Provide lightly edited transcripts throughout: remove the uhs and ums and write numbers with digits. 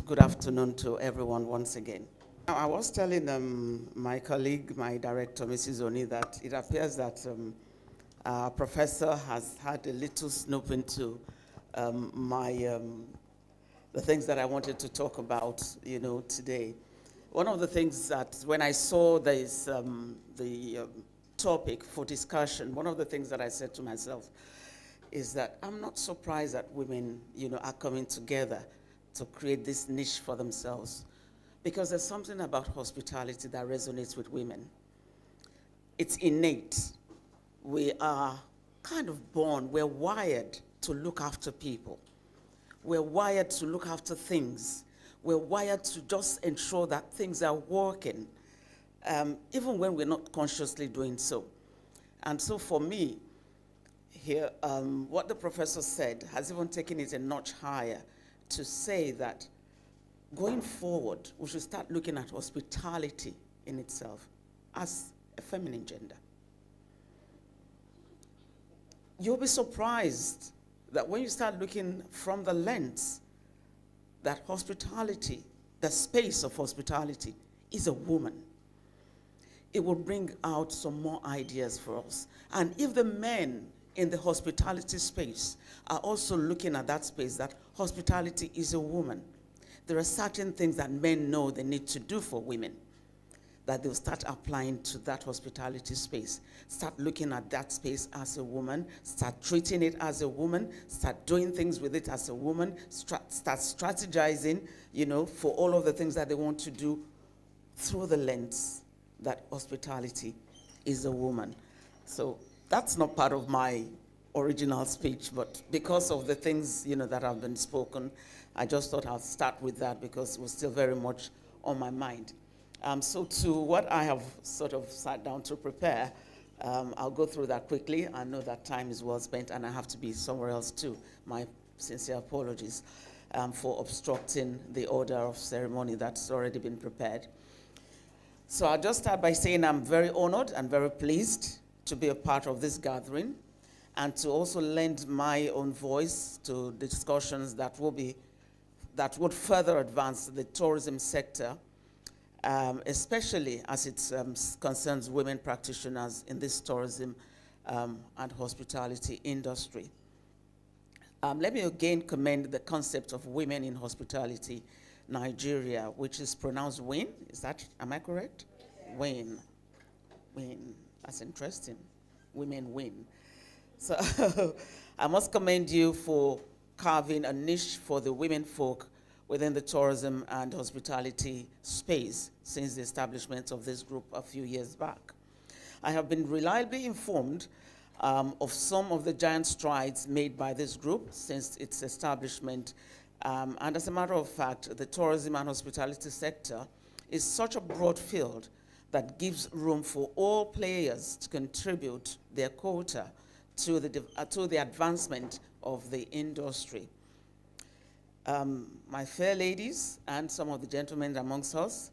Good afternoon to everyone once again. I was telling my colleague, my director, Mrs. Oni, that it appears that our professor has had a little snoop into the things that I wanted to talk about, today. One of the things that when I saw the topic for discussion, one of the things that I said to myself is that I'm not surprised that women, are coming together to create this niche for themselves, because there's something about hospitality that resonates with women. It's innate. We are kind of born, we're wired to look after people. We're wired to look after things. We're wired to just ensure that things are working, even when we're not consciously doing so. And so for me, here, what the professor said has even taken it a notch higher to say that going forward, we should start looking at hospitality in itself as a feminine gender. You'll be surprised that when you start looking from the lens that hospitality, the space of hospitality, is a woman, it will bring out some more ideas for us. And if the men in the hospitality space are also looking at that space, that hospitality is a woman, there are certain things that men know they need to do for women that they'll start applying to that hospitality space. Start looking at that space as a woman, start treating it as a woman, start doing things with it as a woman, start strategizing, for all of the things that they want to do through the lens that hospitality is a woman. So that's not part of my original speech, but because of the things, that have been spoken, I just thought I'll start with that because it was still very much on my mind. So to what I have sort of sat down to prepare, I'll go through that quickly. I know that time is well spent and I have to be somewhere else too. My sincere apologies for obstructing the order of ceremony that's already been prepared. So I'll just start by saying I'm very honored and very pleased to be a part of this gathering and to also lend my own voice to the discussions that would further advance the tourism sector, especially as it concerns women practitioners in this tourism and hospitality industry. Let me again commend the concept of women in hospitality Nigeria, which is pronounced WIN. Am I correct? Yes. WIN. That's interesting. Women win. So I must commend you for carving a niche for the women folk within the tourism and hospitality space since the establishment of this group a few years back. I have been reliably informed of some of the giant strides made by this group since its establishment. And as a matter of fact, the tourism and hospitality sector is such a broad field that gives room for all players to contribute their quota to the advancement of the industry. My fair ladies and some of the gentlemen amongst us,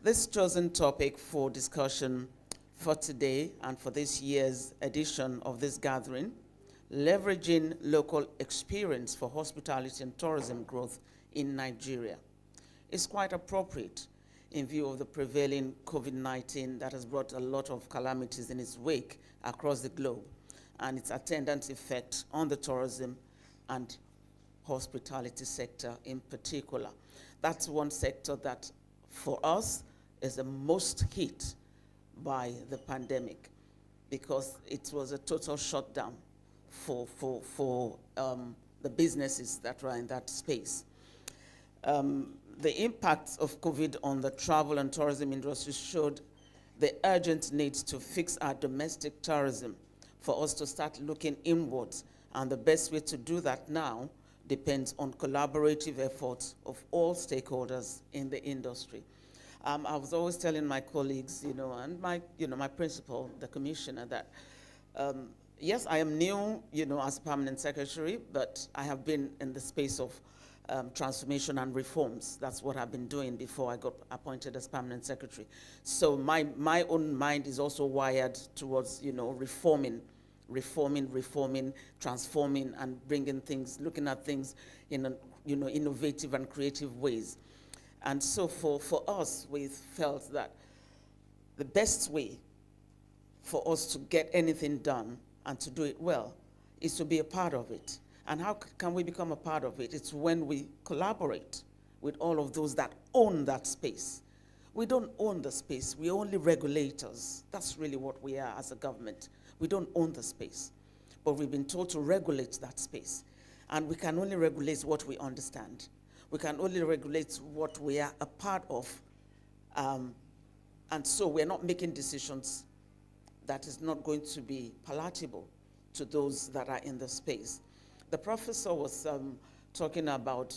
this chosen topic for discussion for today and for this year's edition of this gathering, leveraging local experience for hospitality and tourism growth in Nigeria, is quite appropriate in view of the prevailing COVID-19 that has brought a lot of calamities in its wake across the globe and its attendant effect on the tourism and hospitality sector in particular. That's one sector that, for us, is the most hit by the pandemic because it was a total shutdown for the businesses that were in that space. The impacts of COVID on the travel and tourism industry showed the urgent need to fix our domestic tourism for us to start looking inwards. And the best way to do that now depends on collaborative efforts of all stakeholders in the industry. I was always telling my colleagues, and my principal, the commissioner, that yes, I am new, as a permanent secretary, but I have been in the space of transformation and reforms. That's what I've been doing before I got appointed as permanent secretary. So my own mind is also wired towards, reforming, transforming, and bringing things, looking at things in a innovative and creative ways. And so for us, we felt that the best way for us to get anything done and to do it well is to be a part of it. And how can we become a part of it? It's when we collaborate with all of those that own that space. We don't own the space, we're only regulators. That's really what we are as a government. We don't own the space, but we've been told to regulate that space. And we can only regulate what we understand. We can only regulate what we are a part of. And so we're not making decisions that is not going to be palatable to those that are in the space. The professor was talking about,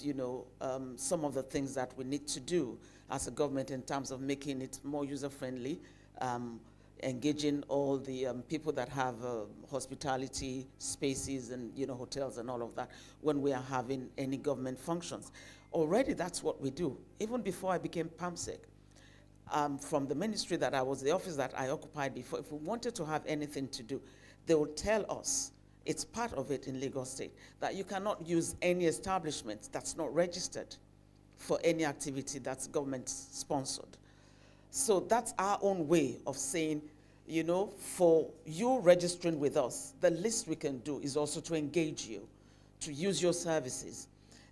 some of the things that we need to do as a government in terms of making it more user-friendly, engaging all the people that have hospitality spaces and hotels and all of that when we are having any government functions. Already that's what we do. Even before I became PAMSEC, from the ministry that I was, the office that I occupied before, if we wanted to have anything to do, they would tell us, it's part of it in Lagos State, that you cannot use any establishment that's not registered for any activity that's government-sponsored. So that's our own way of saying, for you registering with us, the least we can do is also to engage you, to use your services.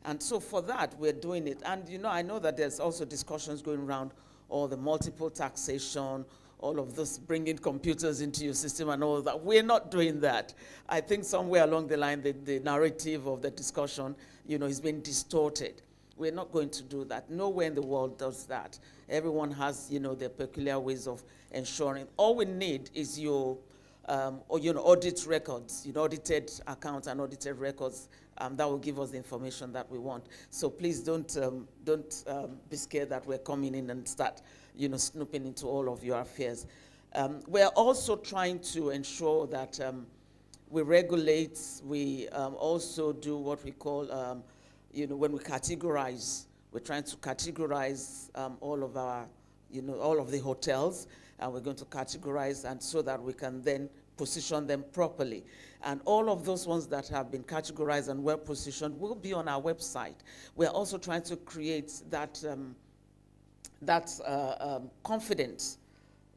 And so for that, we're doing it. And, I know that there's also discussions going around all the multiple taxation, all of this, bringing computers into your system and all that. We're not doing that. I think somewhere along the line, the narrative of the discussion, is being distorted. We're not going to do that. Nowhere in the world does that. Everyone has, their peculiar ways of ensuring. All we need is your, audit records, audited accounts and audited records. That will give us the information that we want. So please don't be scared that we're coming in and start, snooping into all of your affairs. We're also trying to ensure that we regulate. We also do what we call, when we categorize. We're trying to categorize all of our, all of the hotels, and we're going to categorize, and so that we can then position them properly. And all of those ones that have been categorized and well positioned will be on our website. We're also trying to create that, confidence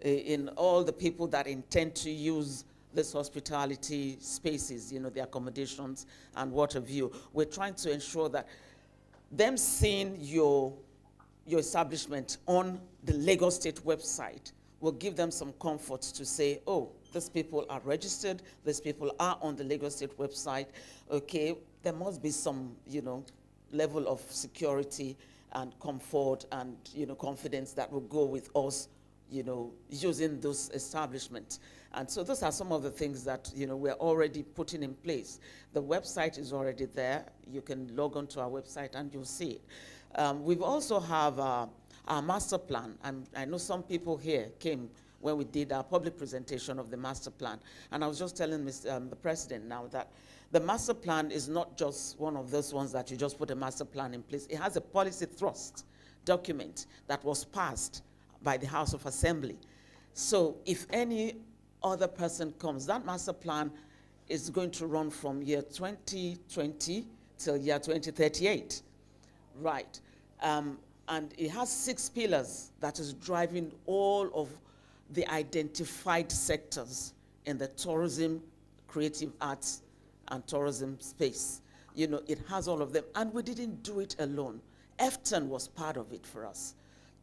in all the people that intend to use this hospitality spaces, the accommodations and what have you. We're trying to ensure that them seeing your establishment on the Lagos State website will give them some comfort to say, oh, these people are registered, these people are on the Lagos State website. Okay, there must be some, level of security and comfort and, confidence that will go with us, using those establishments. And so those are some of the things that, we're already putting in place. The website is already there. You can log on to our website and you'll see it. We've also have our master plan. And I know some people here came when we did our public presentation of the master plan. And I was just telling the president now that the master plan is not just one of those ones that you just put a master plan in place. It has a policy thrust document that was passed by the House of Assembly. So if any other person comes, that master plan is going to run from year 2020 till year 2038. Right. And it has 6 pillars that is driving all of the identified sectors in the tourism, creative arts, and tourism space. It has all of them. And we didn't do it alone. EFTON was part of it for us.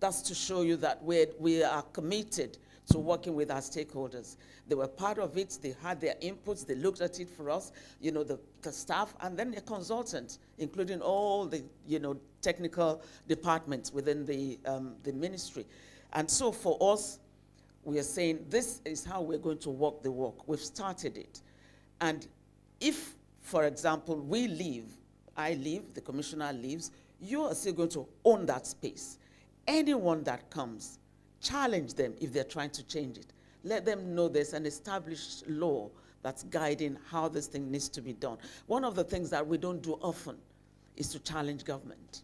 That's to show you that we are committed to working with our stakeholders. They were part of it. They had their inputs. They looked at it for us, the staff, and then a consultant, including all the, technical departments within the ministry. And so for us, we are saying this is how we're going to walk the walk. We've started it. And if, for example, we leave, I leave, the commissioner leaves, you are still going to own that space. Anyone that comes, challenge them if they're trying to change it. Let them know there's an established law that's guiding how this thing needs to be done. One of the things that we don't do often is to challenge government.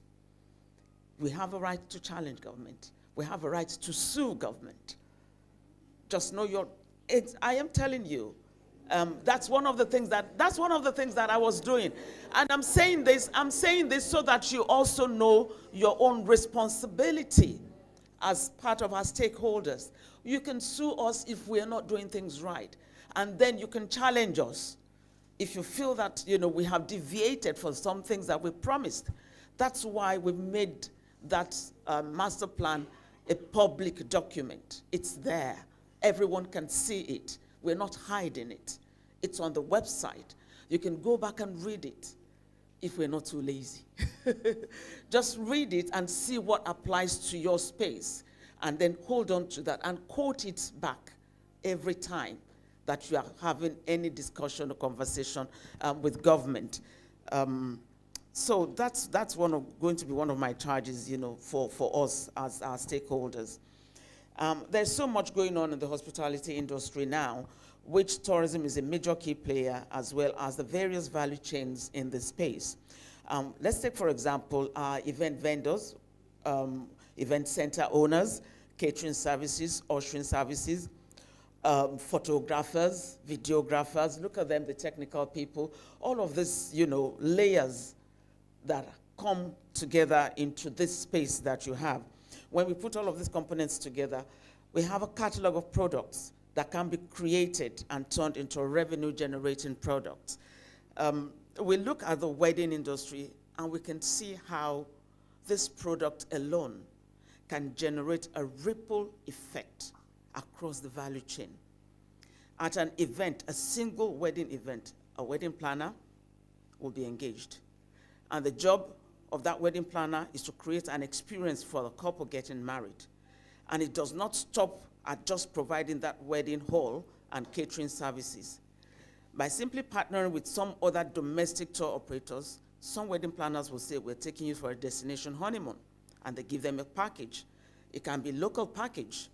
We have a right to challenge government. We have a right to sue government. Just know I am telling you, That's one of the things that I was doing. And I'm saying this so that you also know your own responsibility as part of our stakeholders. You can sue us if we are not doing things right. And then you can challenge us if you feel that, we have deviated from some things that we promised. That's why we've made that master plan a public document. It's there. Everyone can see it. We're not hiding it. It's on the website. You can go back and read it if we're not too lazy. Just read it and see what applies to your space, and then hold on to that and quote it back every time that you are having any discussion or conversation with government. So that's going to be one of my charges, for us as our stakeholders. There's so much going on in the hospitality industry now, which tourism is a major key player, as well as the various value chains in this space. Let's take, for example, our event vendors, event center owners, catering services, ushering services, photographers, videographers. Look at them, the technical people. All of this, layers that come together into this space that you have. When we put all of these components together, we have a catalog of products that can be created and turned into a revenue-generating product. We look at the wedding industry, and we can see how this product alone can generate a ripple effect across the value chain. At an event, a single wedding event, a wedding planner will be engaged. And the job of that wedding planner is to create an experience for the couple getting married. And it does not stop at just providing that wedding hall and catering services. By simply partnering with some other domestic tour operators, some wedding planners will say, we're taking you for a destination honeymoon, and they give them a package. It can be local package.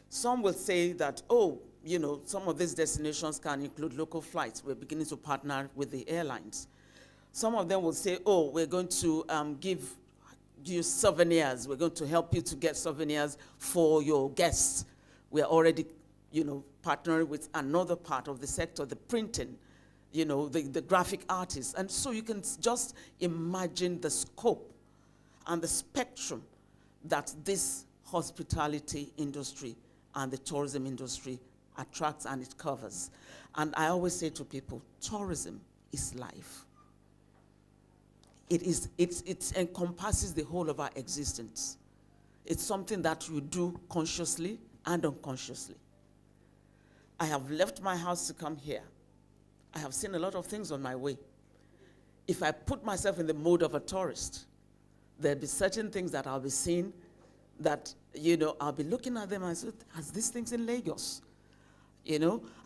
Some will say that, some of these destinations can include local flights. We're beginning to partner with the airlines. Some of them will say, we're going to give you souvenirs. We're going to help you to get souvenirs for your guests. We're already, partnering with another part of the sector, the printing, the graphic artists. And so you can just imagine the scope and the spectrum that this hospitality industry and the tourism industry attracts and it covers. And I always say to people, tourism is life. It encompasses the whole of our existence. It's something that you do consciously and unconsciously. I have left my house to come here. I have seen a lot of things on my way. If I put myself in the mode of a tourist, there'll be certain things that I'll be seeing that, I'll be looking at them and say, has these things in Lagos?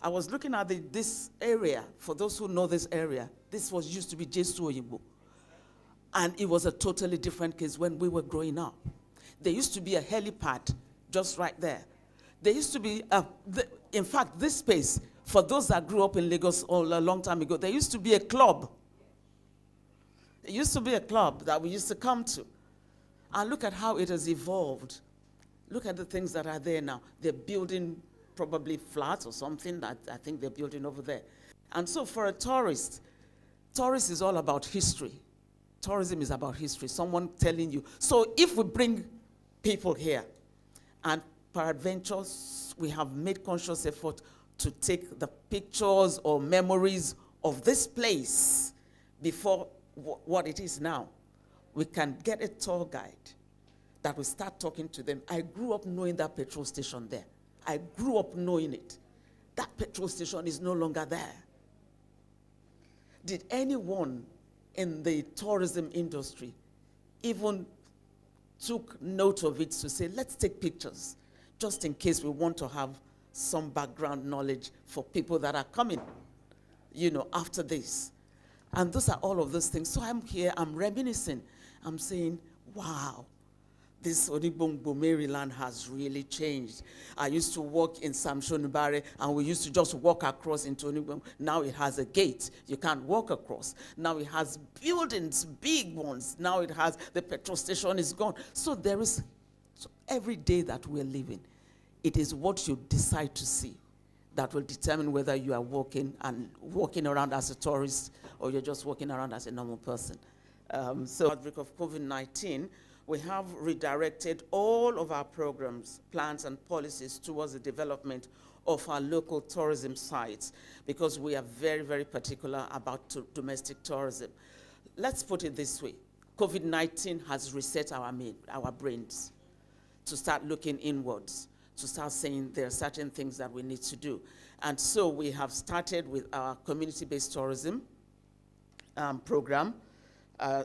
I was looking at this area. For those who know this area, this used to be Jesu Oyinbo. And it was a totally different case when we were growing up. There used to be a helipad just right there. There used to be, in fact, this space, for those that grew up in Lagos a long time ago, there used to be a club. There used to be a club that we used to come to. And look at how it has evolved. Look at the things that are there now. They're building probably flats or something that I think they're building over there. And so for a tourist is all about history. Tourism is about history, someone telling you. So if we bring people here, and peradventure, we have made conscious effort to take the pictures or memories of this place before what it is now, we can get a tour guide that will start talking to them. I grew up knowing that petrol station there. I grew up knowing it. That petrol station is no longer there. Did anyone in the tourism industry even took note of it to say, let's take pictures, just in case we want to have some background knowledge for people that are coming, after this. And those are all of those things. So I'm here, I'm reminiscing. I'm saying, wow, this Onibongbo, Maryland has really changed. I used to work in Samshonibare, and we used to just walk across into Onibongbo. Now it has a gate. You can't walk across. Now it has buildings, big ones. Now it has, the petrol station is gone. So every day that we're living, it is what you decide to see that will determine whether you are walking around as a tourist or you're just walking around as a normal person. So, outbreak of COVID-19, we have redirected all of our programs, plans, and policies towards the development of our local tourism sites because we are very, very particular about domestic tourism. Let's put it this way. COVID-19 has reset our brains to start looking inwards, to start saying there are certain things that we need to do. And so we have started with our community-based tourism program.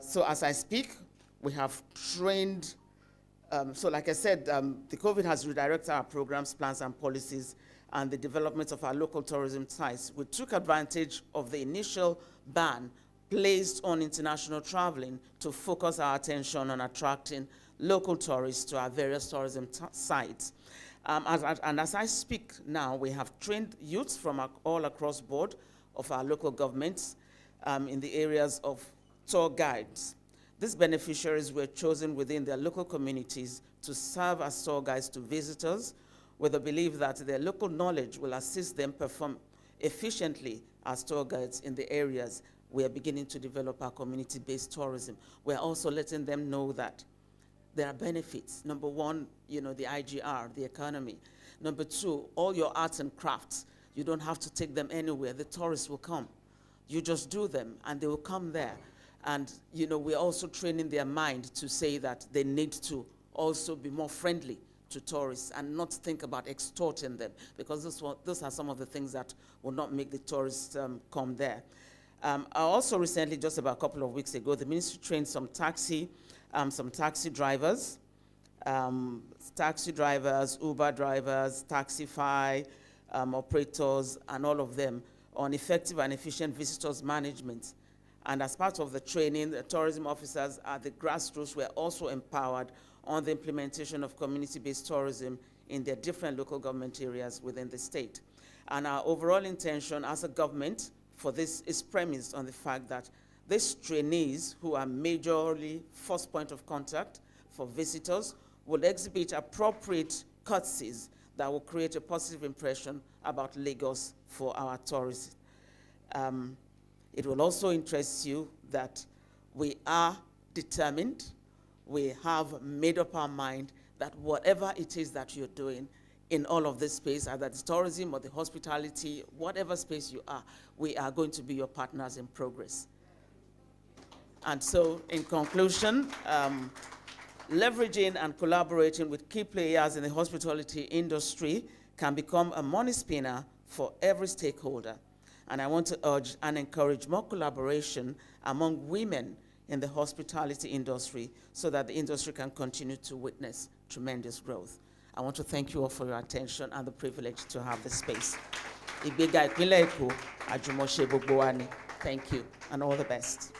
So as I speak, we have trained, so like I said, the COVID has redirected our programs, plans, and policies, and the development of our local tourism sites. We took advantage of the initial ban placed on international traveling to focus our attention on attracting local tourists to our various tourism sites. And as I speak now, we have trained youths from all across board of our local governments in the areas of tour guides. These beneficiaries were chosen within their local communities to serve as tour guides to visitors with the belief that their local knowledge will assist them perform efficiently as tour guides in the areas we are beginning to develop our community-based tourism. We're also letting them know that there are benefits. Number one, the IGR, the economy. Number two, all your arts and crafts, you don't have to take them anywhere. The tourists will come. You just do them, and they will come there. And, we're also training their mind to say that they need to also be more friendly to tourists and not think about extorting them, because those are some of the things that will not make the tourists come there. I also recently, just about a couple of weeks ago, the ministry trained some taxi drivers, Uber drivers, Taxify operators, and all of them on effective and efficient visitors management. And as part of the training, the tourism officers at the grassroots were also empowered on the implementation of community-based tourism in their different local government areas within the state. And our overall intention as a government for this is premised on the fact that these trainees, who are majorly first point of contact for visitors, will exhibit appropriate courtesies that will create a positive impression about Lagos for our tourists. It will also interest you that we are determined, we have made up our mind that whatever it is that you're doing in all of this space, either the tourism or the hospitality, whatever space you are, we are going to be your partners in progress. And so, in conclusion, leveraging and collaborating with key players in the hospitality industry can become a money spinner for every stakeholder. And I want to urge and encourage more collaboration among women in the hospitality industry so that the industry can continue to witness tremendous growth. I want to thank you all for your attention and the privilege to have this space. Thank you, and all the best.